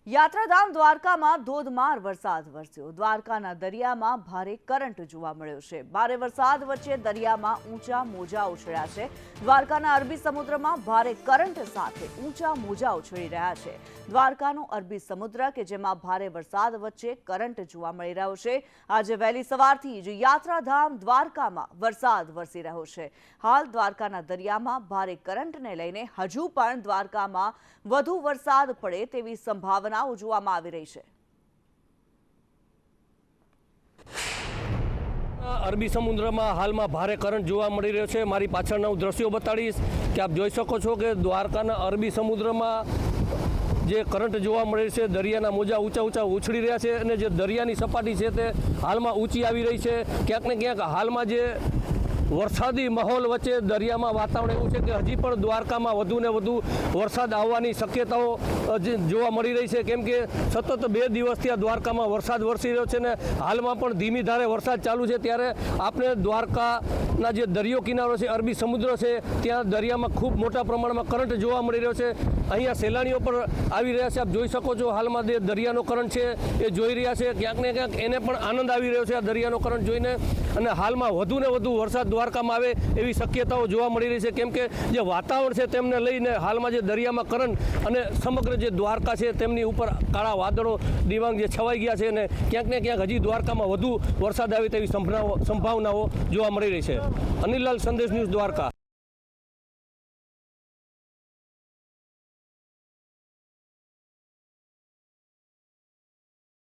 યાત્રાધામ દ્વારકામાં ધોધમાર વરસાદ વરસ્યો। દ્વારકાના દરિયામાં ભારે કરંટ જોવા મળ્યો છે। ભારે વરસાદ વચ્ચે દરિયામાં ઊંચા મોજા ઉછળ્યા છે। દ્વારકાના અરબી સમુદ્રમાં ભારે કરંટ સાથે ઊંચા મોજા ઉછળી રહ્યા છે। દ્વારકાનો અરબી સમુદ્ર કે જેમાં ભારે વરસાદ વચ્ચે કરંટ જોવા મળી રહ્યો છે। આજે વહેલી સવારથી જ યાત્રાધામ દ્વારકામાં વરસાદ વરસી રહ્યો છે। હાલ દ્વારકાના દરિયામાં ભારે કરંટને લઈને હજુ પણ દ્વારકામાં વધુ વરસાદ પડે તેવી સંભાવના જોવામાં આવી રહી છે। અરબી સમુદ્રમાં હાલમાં ભારે કરંટ જોવા મળી રહ્યો છે। મારી પાછળના હું દ્રશ્યો બતાડીશ કે આપ જોઈ શકો છો કે દ્વારકાના અરબી સમુદ્રમાં જે કરંટ જોવા મળે છે, દરિયાના મોજા ઊંચા ઊંચા ઉછળી રહ્યા છે અને જે દરિયાની સપાટી છે તે હાલમાં ઊંચી આવી રહી છે। ક્યાંક ને ક્યાંક હાલમાં જે વરસાદી માહોલ વચ્ચે દરિયામાં વાતાવરણ એવું છે કે હજી પણ દ્વારકામાં વધુ ને વધુ વરસાદ આવવાની શક્યતાઓ જોવા મળી રહી છે, કેમ કે સતત 2 દિવસથી આ દ્વારકામાં વરસાદ વરસી રહ્યો છે ને હાલમાં પણ ધીમી ધારે વરસાદ ચાલુ છે। ત્યારે આપણે દ્વારકાના જે દરિયો કિનારો છે, અરબી સમુદ્ર છે, ત્યાં દરિયામાં ખૂબ મોટા પ્રમાણમાં કરંટ જોવા મળી રહ્યો છે। અહીંયા સહેલાણીઓ પણ આવી રહ્યા છે। આપ જોઈ શકો છો હાલમાં જે દરિયાનો કરંટ છે એ જોઈ રહ્યા છે। ક્યાંક ને ક્યાંક એને પણ આનંદ આવી રહ્યો છે આ દરિયાનો કરંટ જોઈને અને હાલમાં વધુ ને વધુ વરસાદ દ્વારકામાં આવે એવી શક્યતાઓ જોવા મળી રહી છે, કેમ કે જે વાતાવરણ છે તેમને લઈને હાલમાં જે દરિયામાં કરંટ અને સમગ્ર જે દ્વારકા છે તેમની ઉપર કાળા વાદળો દિવાંગ જે છવાઈ ગયા છે અને ક્યાંક ને ક્યાંક હજી દ્વારકામાં વધુ વરસાદ આવે તેવી સંભાવનાઓ જોવા મળી રહી છે। અનિલ લાલ, સંદેશ ન્યૂઝ, દ્વારકા।